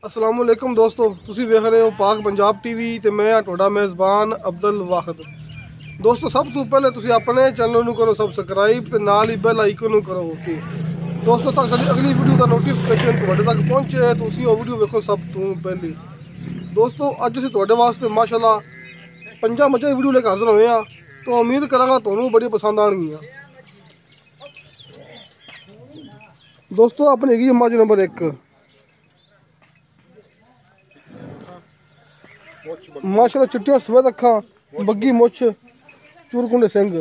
अस्सलाम वालेकुम दोस्तों, तुसी वेख रहे हो पाक पंजाब टीवी ते मैं तुहाडा मेज़बान अब्दुल वाहिद। दोस्तों सब तो पहले तुसी अपने चैनल नू करो सबसक्राइब ते नाल ही बेल आइकन नू करो ओके। दोस्तों तक साडी अगली वीडियो का नोटिफिकेशन तुहाडे तक पहुंचे तुसी वो वीडियो वेखो सब तो पहले। दोस्तों अज असीं तुहाडे वास्ते माशाअल्लाह 5 मच्छियां दी वीडियो लेके हाज़र होए हां, तो उम्मीद करांगा तुहानू बड़ी पसंद आउणगियां। दोस्तों अपनी हैगी मझ नंबर 1 माशाअल्लाह, चिट्टियां सफेद अखां, बग्गी मुछ, चूरकुंडे सिंह,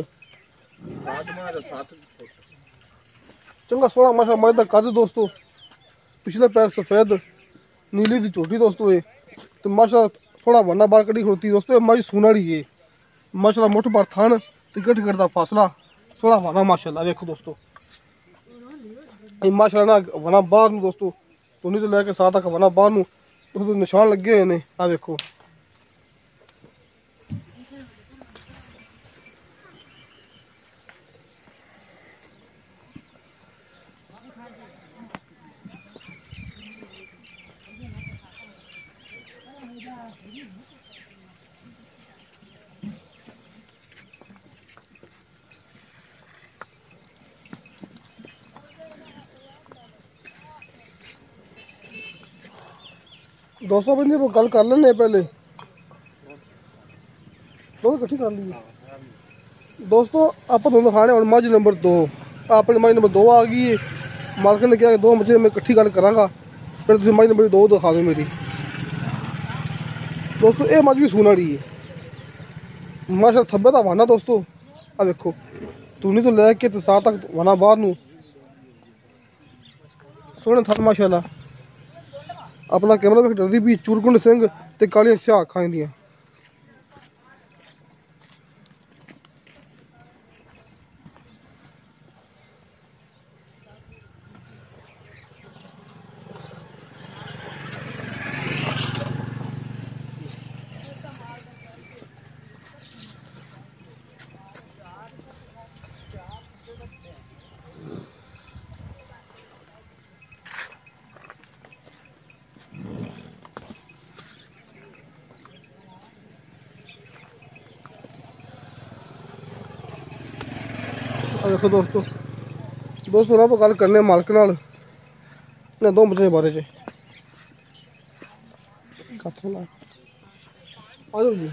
चंगा सोहना माशाअल्लाह मझ दा कद। दोस्तों पिछले पैर सफेद, नीली दी झोटी दोस्तों ये तो माशाअल्लाह थोड़ा वन्ना बाहर कड़ी खड़ोती। दोस्तों ये मझ सूनाड़ी है माशाअल्लाह, मुठ भर थान ते गठ गठ दा फासला, थोड़ा वना माशाअल्लाह। देखो दोस्तों ये माशाअल्लाह ना वना बाहर नू दोस्तों तो नहीं तो लैके साथ तक वना बाहर नू दोस्तों निशान लगे हुए ने। आ देखो दोस्तों बंदे वो गल कर लेने पहले दो इकट्ठी कर ली। दोस्तों आप दोनों खाने और मझ नंबर 2 अपनी मझ नंबर 2 आ गई है। मालक ने कहा कि 2 मझे मैं इकट्ठी गल करांगा, फिर तुम मझ नंबर 2 दिखा दो मेरी। दोस्तों ये मझ भी सूनाड़ी है माशाअल्लाह, थब्बे का वाना दोस्तों। आ देखो तूनी तो लैके तो साथ तक वाना बाहर नू सोहने थन माशाअल्लाह। अपना कैमरा वेख डरदी भी, चूरकुंड सिंह ते कालियां स्याह अखां इंदियां। देखो दोस्तों ना गल करने मालक नाल इन्हां 2 मच्छियां बारे च। आ जाओ जी।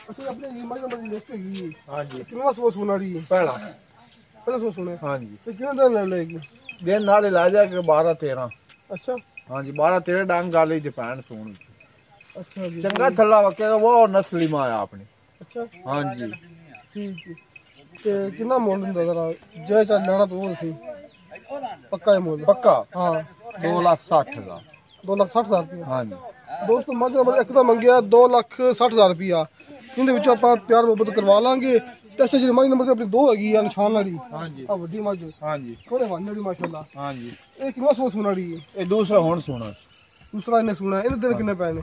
अच्छा अपने नीमा नंबर की लिस्ट हैगी। हां जी कितना सो सुनाड़ी है पहला सो सुने। हां जी ते कितना दिन ले लेगी दिन नाल ला जा के 12 13। अच्छा हां जी 12 13 डांग गाली दी पैन सुन। अच्छा जी चंगा थल्ला वके वो नस्ली मां है अपनी। अच्छा हां जी ठीक है ते कितना मोल हुंदा जरा जे चा लेना तो वो सही पक्का है मोल पक्का। हां 2,60,000 2,60,000 रुपया। हां जी दोस्तों मझ नंबर 1 दा मंगया 2,60,000 रुपया। इहदे विच आपां प्यार मोहब्बत करवा लांगे। ते अच्छा जी मझ नंबर अपनी 2 हैगी आ निशान वाली। हां जी आ वड्डी मझ। हां जी थोड़े वाने दी माशाअल्लाह। हां जी ए कितना सो सुनाड़ी है ए दूसरा हुन सुना दूसरा इन्हें सुना इहदे दिन कितने पैने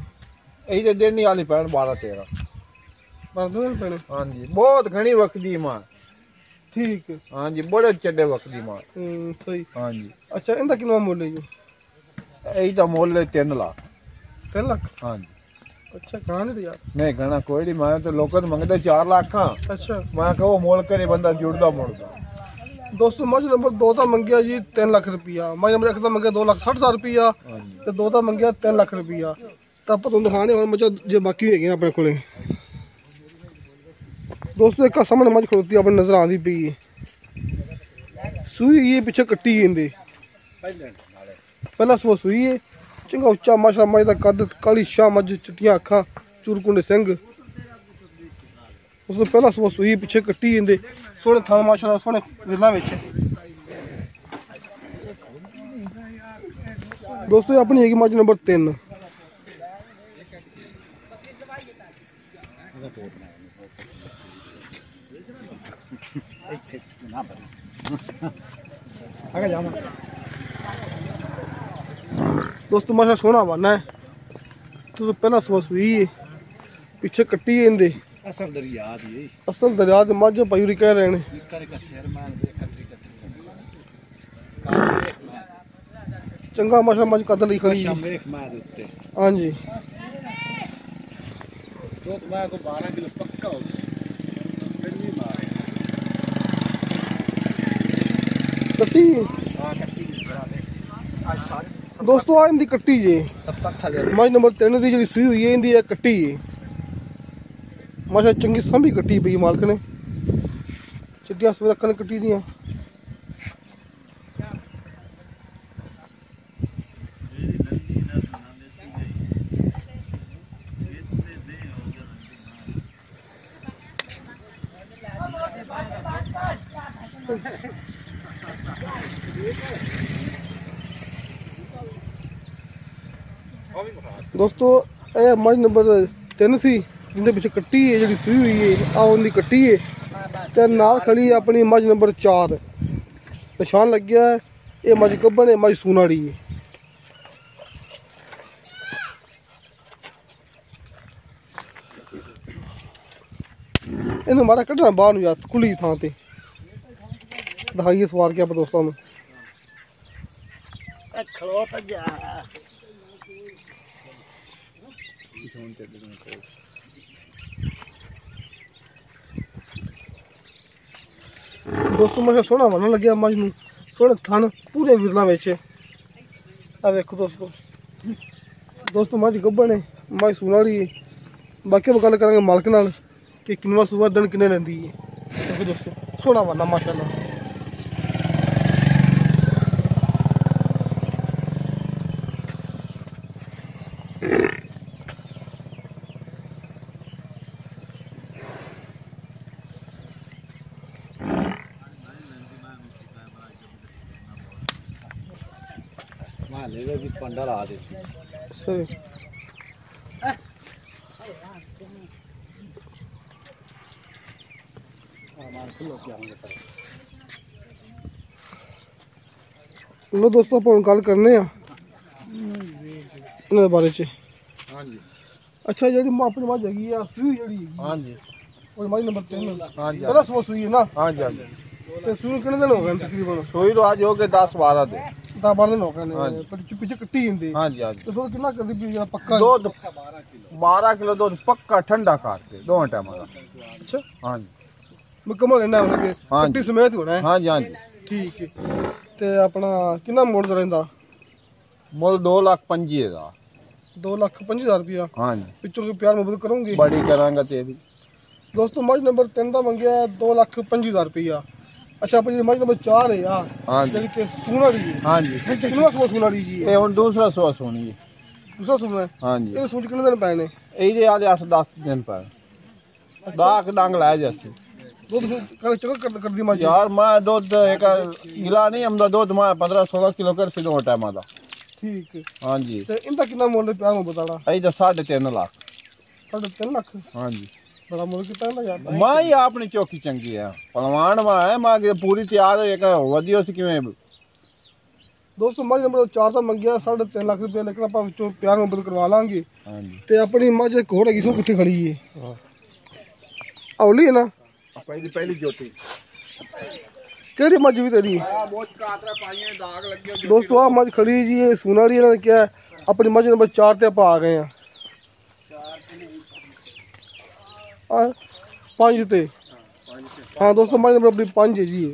ए दे देनी वाली पैन 12 13 12 दिन पैने। हां जी बहुत घणी वक्ती मां ठीक है। हाँ जी बड़े चड्डे वक्त दी मां सही। हाँ जी अच्छा इनका कितना मुल है जी यही तो मुल है 3 लाख 3 लाख। हाँ जी अच्छा घना नहीं यार नहीं घना कोई नहीं मैं तो लोग मंगते 4 लाख। अच्छा मैं कहो मोल करे बंदा जुड़दा मुड़दा। दोस्तों मझ नंबर 2 का मंगया जी 3 लाख रुपया। मझ नंबर 1 का मंगया 2,60,000 रुपया ते 2 का मंगया 3 लाख रुपया। तो आप तुम दिखाने और मझ जो बाकी है अपने को दोस्तों एक सामने मझ खड़ोती अपने नजर आती पी है सूई ये पीछे कट्टी इंदे पहला सुबह सूई है चंगा उच्चा माशाअल्लाह मझ दा कद काली शाह मझ चिट्टियां अखां चूरकुंडे सिंह। उस पहला सुबह सूई पीछे कट्टी इंदे सोहने थान माशाअल्लाह सोहने विला विच। दोस्तों अपनी हैगी मझ नंबर 3 दोस्तों माशा सोहना वाना है तो पहला सुबह सूई है पीछे कट्टी है इंदे असल दरिया दे मझ पायूरी कह रहे हैं। चंगा माशाल्लाह मज कद ली खड़ी हाँ जी तो मैं को 12 किलो पक्का हो कट्टी दोस्तों आ इंदी कट्टी जे मज नंबर 3 दी जी सूई हुई है इंदी कट्टी माशा चंगी संभी कट्टी पई मालक ने चिट्टियां सवेद अक्खां कट्टी दियां दोस्तों यह मज नंबर 3 सी जिंदे पिछे कट्टी है जी सूई हुई है आ उनकी कट्टी है ते नाल खड़ी है अपनी मज नंबर 4 निशान लग गया है ये मज गब्बन है मज सूनाड़ी है इन्हें मारा कढ़ना बाहर यार खुली थां ते दिखाइए सवार के आप दोस्तों में दोस्तों मैं सोहना बनन लगे मज नूं सोहने थन पूरे विरला विच आ वेखो दोस्तों मज गब्बन है मज सून वाली है बाकी हम गल करांगे मालक नाल कि किन्नवा सूआ दिन किन्ने लैंदी है देखो दोस्तों सोहना बनना माशाल्लाह पंडा ला दे सही लो दोस्तों अपन गल करने बारे च हाँ जी अच्छा जी अपनी मज हैगी आ सूई जी हाँ जी मज नंबर 3 हाँ जी पहला सुबह सूई है ना हाँ जी हाँ जी ते सूई कितने दिन हो गए तकरीबन सोई तो आज हो गए 10-12 दिन 10-12 दिन हो गए पर पीछे कट्टी इंदी हाँ जी हाँ जी तो दूध कितना कर दी पक्का दूध 12 किलो दूध पक्का ठंडा करते 2 टाइम का अच्छा हाँ जी मुकम्मल लेना है हाँ कट्टी समेत होना है हाँ जी हाँ जी ठीक है ते अपना कितना मोड़ रहंदा मुल 2,25,000 2,25,000 रुपया हाँ जी पिछों के प्यार मोहब्बत करूंगी बड़ी करांगा ते भी दोस्तों मज नंबर 3 का मंगया 2,25,000 रुपया अच्छा अपनी मज नंबर 4 है यार हाँ जी के सूना रही हाँ जी कितना सूना रही जी ये हुन दूसरा सुआ सोनी है दूसरा सूना है हाँ जी ये सूच कितने दिन पैने ये आज 8-10 दिन पर दाग डांग लाए जैसे दूध कल चक्कर कर दी मज यार मैं दूध एक गिला नहीं हमदा दूध मैं 15-16 किलो कर सी 2 टाइम का ठीक है हाँ जी ते इनका कितना मुल्ल प्यार में बताना आई तो 3.5 लाख 3.5 लाख हाँ जी बड़ा मुल्ल कितना ना यार मैं ही अपनी चौकी चंगी है पलवान में है मैं पूरी तैयार है एक वधियो सी किवें दोस्तों मज नंबर 4 का मंगया 3.5 लाख रुपया लेकिन आप प्यार मोहब्बत करवा लांगे हाँ जी ते अपनी मज एक होर हैगी सो कित्थे खड़ी है औली है ना पहली ज्योति केड़ी मज भी तेरी दोस्तों आ मज खड़ी जी ये सूना वाली इन्होंने क्या अपनी मज नंबर 4 ते आप आ गए हैं 5 ते हाँ दोस्तों मज नंबर अपनी 5 है जी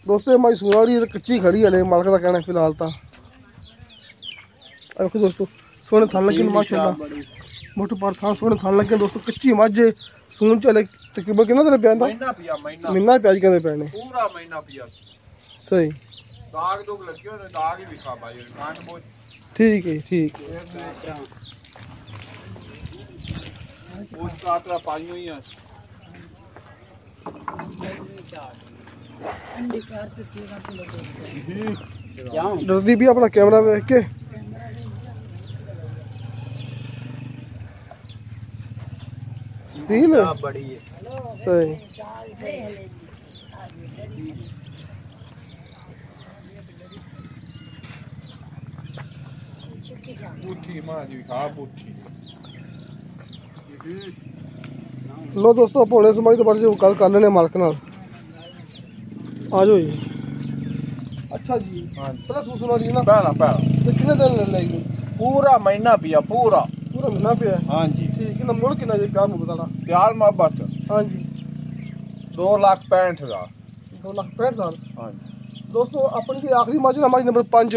दोस्तों मज सूना वाली कच्ची खड़ी है मालक का कहना फिलहाल तो देखो दोस्तों सोने थान लगे माशाल्लाह मोटे पार थान सोने थान लगे दोस्तों कच्ची मज सून चले तकरीबन कितना दिन पे महीना प्याज कहते पैने पूरा महीना पिया सही दाग दुग लगे होने दाग ही विखा भाई ठंड बहुत ठीक है ठीक उस कातरा पानी हुई है डरदी भी अपना कैमरा देख के सील बड़ी है सही पुठी मां जी खा पुठी लो दोस्तों भोले समय तो बड़े गल कर लेने मालक नाल आ जाओ जी अच्छा जी। हाँ जी। पहला सूट सुना रही है ना? पहला तो कितने दिन लगेगी? पूरा महीना पिया पूरा महीना पिया? हाँ जी। ठीक है। मुड़ कितना जी प्यार मोहब्बत वाला? प्यार मोहब्बत हाँ जी 2,65,000। 2,65,000। हाँ जी। दोस्तों अपनी जी आखिरी माजी ना माजी नंबर 5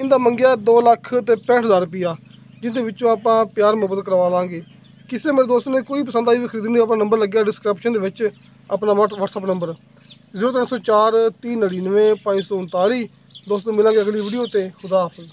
इनका मंगिया 2,65,000 रुपया जिंदे विचों आप प्यार मोहब्बत करवा लांगे। किसी मेरे दोस्त ने कोई पसंद आई भी खरीदनी अपना नंबर लगे डिस्क्रिप्शन अपना व्हाट्सअप नंबर 0304 399 539। दोस्तों मिलेंगे अगली वीडियो ते। खुदा हाफिज़।